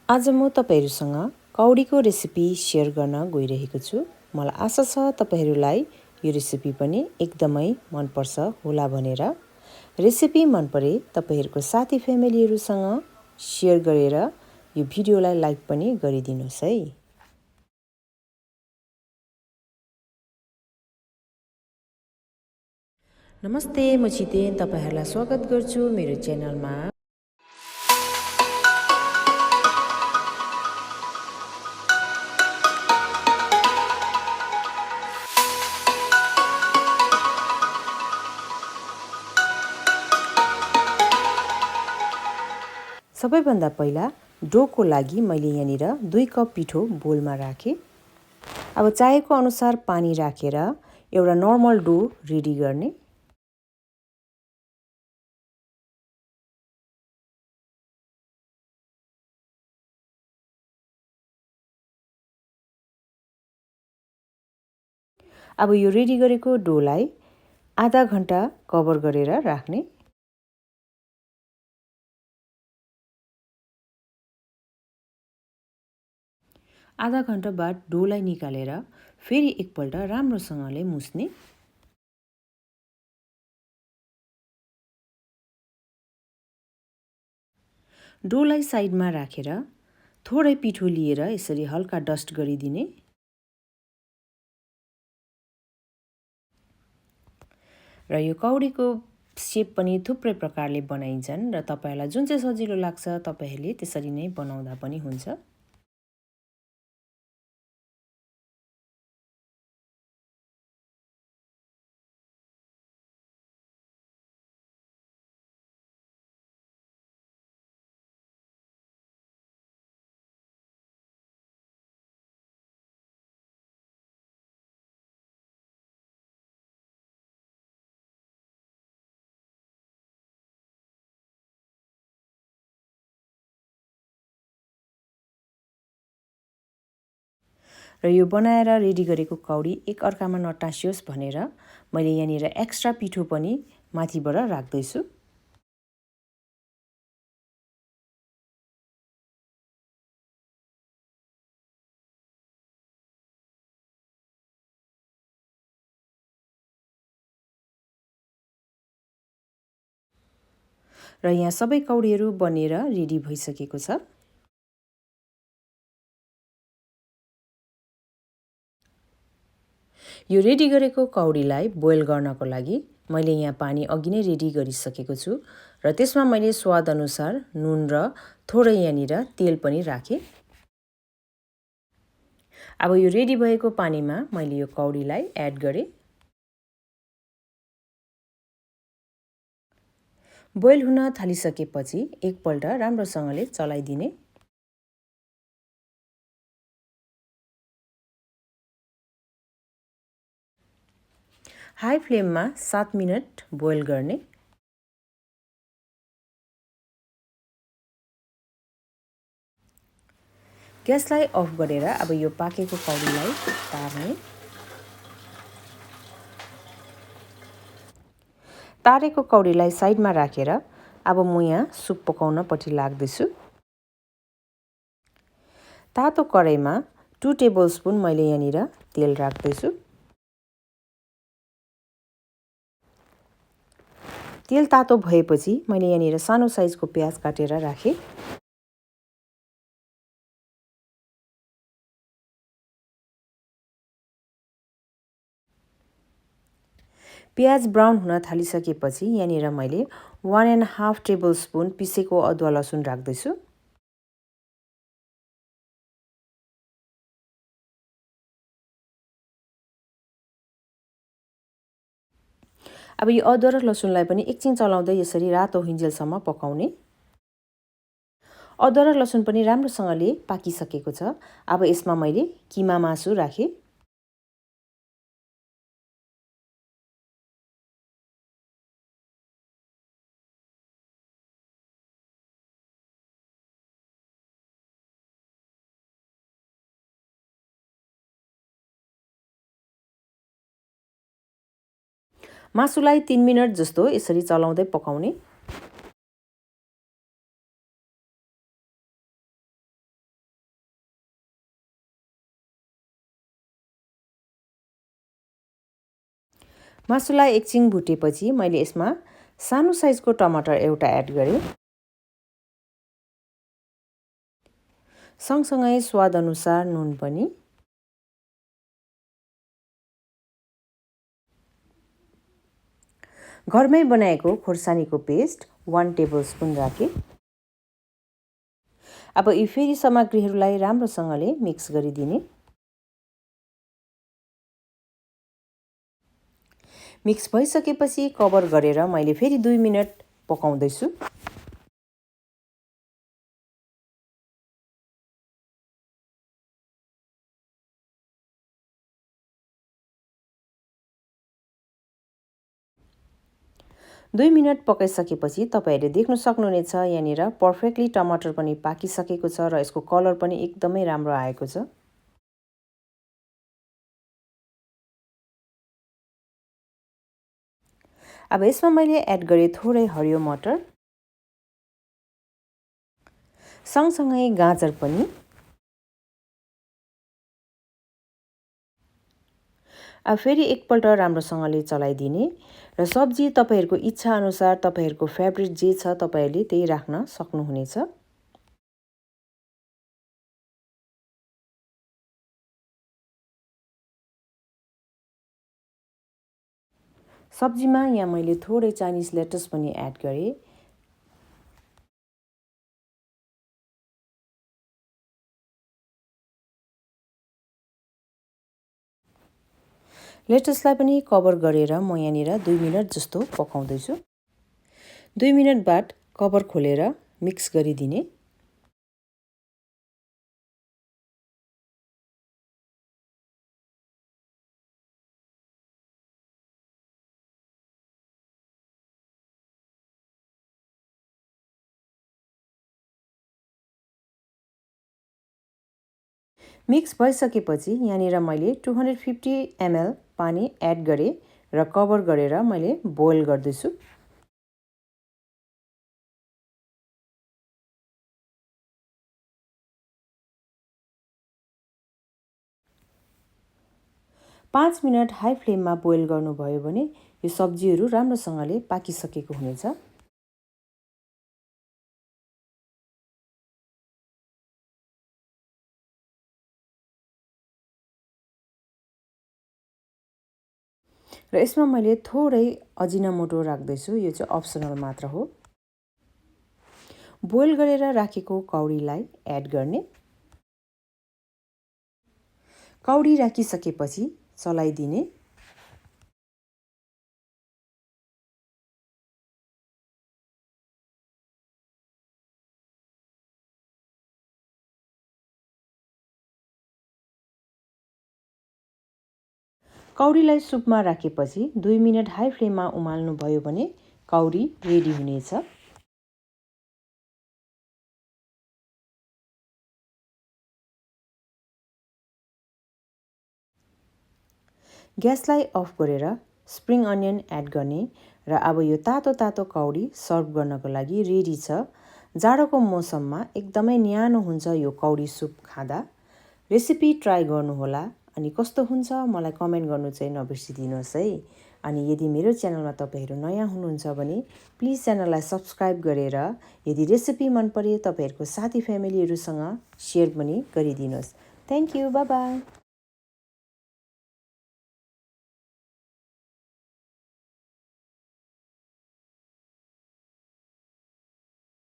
आज म तपाईहरुसँग कौडीको recipe share गर्न गइरहेको छु। मलाई आशा छ तपाईहरुलाई यो रेसिपी पनि एकदमै मन पर्छ होला भनेर। रेसिपी मन परे तपाईहरुको साथी फ्यामिलीहरुसँग शेयर गरेर यो भिडियोलाई लाइक पनि गरिदिनुस् है। नमस्ते, म छितेन तपाईहरुलाई स्वागत गर्छु मेरो च्यानलमा। सबैभन्दा पहिला डोको लागि मैले यहाँनिर 2 कप पिठो बोलमा राखे। अब चाहेको अनुसार पानी राखेर एउटा नर्मल डो रेडी गर्ने। अब यो रेडी गरेको डोलाई आधा घण्टा कभर गरेर राख्ने। आधा घण्टा बाद डोलाई निकालेर फेरि एकपल्ट राम्रोसँगले मुस्ने। डोलाई साइडमा राखेर थोरै पिठो लिएर यसरी हल्का डस्ट गरिदिने। र यो कौडीको शेप पनि थुप्रै प्रकारले बनाइन्छन् र तपाईहरुलाई जुन चाहिँ सजिलो लाग्छ तपाईहरुले त्यसरी नै बनाउँदा पनि हुन्छ। र यो बनाएर रेडी गरेको कौडी एक अर्कामा नटासियोस् भनेर मैले यहाँनिर एक्स्ट्रा पिठो पनि माथिबाट राख्दै छु। र यहाँ सबै कौडीहरू बनेर रेडी भइसकेको छ। यो रेडी गरेको कौडीलाई बोइल गर्नको लागि मैले यहाँ पानी अघि नै रेडी गरिसकेको छु र त्यसमा मैले स्वाद अनुसार नुन र थोरै यहाँनिर तेल पनि राखे। अब यो रेडी भएको पानीमा मैले यो कौडीलाई एड गरे। बोइल हुन थालिसकेपछि एकपल्ट राम्रोसँगले चलाइदिने। हाई फ्लेममा 7 मिनेट बोइल गर्ने। ग्यासलाई अफ गरेर अब यो पाकेको कौडीलाई तार्ने। तारेको कौडीलाई साइडमा राखेर अब म यहाँ सुप पकाउनपट्टि लाग्दैछु। तातो कराईमा 2 टेबलस्पुन मैले यहाँनिर तेल राख्दैछु। तेल तातो भएपछि मैले यहाँनिर सानो साइजको प्याज काटेर राखे। प्याज ब्राउन हुन थालिसकेपछि यहाँनिर मैले 1.5 टेबलस्पुन पिसेको अदुवा लसुन राख्दैछु। अब यो अदुवा र लसुनलाई पनि एकछिन चलाउँदै यसरी रातो हुन्जेलसम्म पकाउने। अदुवा र लसुन पनि राम्रोसँगले पाकिसकेको छ। अब यसमा मैले किमा मासु राखे। मासुलाई 3 मिनेट जस्तो यसरी चलाउँदै पकाउने। मासुलाई एकछिन भुटेपछि मैले यसमा सानो साइजको टमाटर एउटा एड गरेँ। सँगसँगै स्वादअनुसार नुन पनि। घरमै बनाएको खोर्सानीको पेस्ट 1 टेबलस्पुन राखेँ। अब यी फेरि सामग्रीहरूलाई राम्रोसँगले मिक्स गरिदिने। मिक्स भइसकेपछि कभर गरेर मैले फेरि 2 मिनेट पकाउँदैछु। दुई मिनट पकाइसकेपछि तपाईहरुले देख्न सक्नुहुनेछ यहाँनिर पर्फेक्टली टमाटर पनि पाकिसकेको छ र यसको कलर पनि एकदमै राम्रो आएको छ। अब यसमा मैले एड गरे थोरै हरियो मटर, सँगसँगै गाजर पनि। अब फेरि एकपल्ट राम्रोसँगले चलाइदिने र सब्जी तपाईहरुको इच्छा अनुसार तपाईहरुको फेभरेट जे छ तपाईहरुले त्यही राख्न सक्नुहुनेछ। सब्जीमा यहाँ मैले थोरै चाइनिज लेटस पनि एड गरे। लेटसलाई पनि कभर गरेर म यहाँनिर 2 मिनेट जस्तो पकाउँदैछु। 2 मिनेट बाद कभर खोलेर मिक्स गरिदिने। मिक्स भइसकेपछि यहाँनिर मैले 250 ml पानी एड गरे र कभर गरेर मैले बोइल गर्दैछु। पाँच मिनट हाई फ्लेममा बोइल गर्नुभयो भने यो सब्जीहरू राम्रोसँगले पाकिसकेको हुनेछ। र यसमा मैले थोरै अजिनामोटो राख्दैछु, यो चाहिँ अप्सनल मात्र हो। बोइल गरेर राखेको कौडीलाई एड गर्ने। कौडी राखिसकेपछि चलाइदिने। कौडीलाई सुपमा राखेपछि 2 मिनेट हाई फ्लेममा उमाल्नुभयो भने कौडी रेडी हुनेछ। ग्यासलाई अफ गरेर स्प्रिङ अनियन एड गर्ने र अब यो तातो तातो कौडी सर्भ गर्नको लागि रेडी छ। जाडोको मौसममा एकदमै न्यानो हुन्छ यो कौडी सुप खाँदा। रेसिपी ट्राई गर्नुहोला अनि कस्तो हुन्छ मलाई कमेन्ट गर्नु चाहिँ नबिर्सिदिनुहोस् है। अनि यदि मेरो च्यानलमा तपाईहरु नयाँ हुनुहुन्छ भने प्लिज च्यानललाई सब्स्क्राइब गरेर यदि रेसिपी मन परे तपाईहरुको साथी फ्यामिलीहरुसँग शेयर पनि गरिदिनुहोस्। Thank you, bye bye.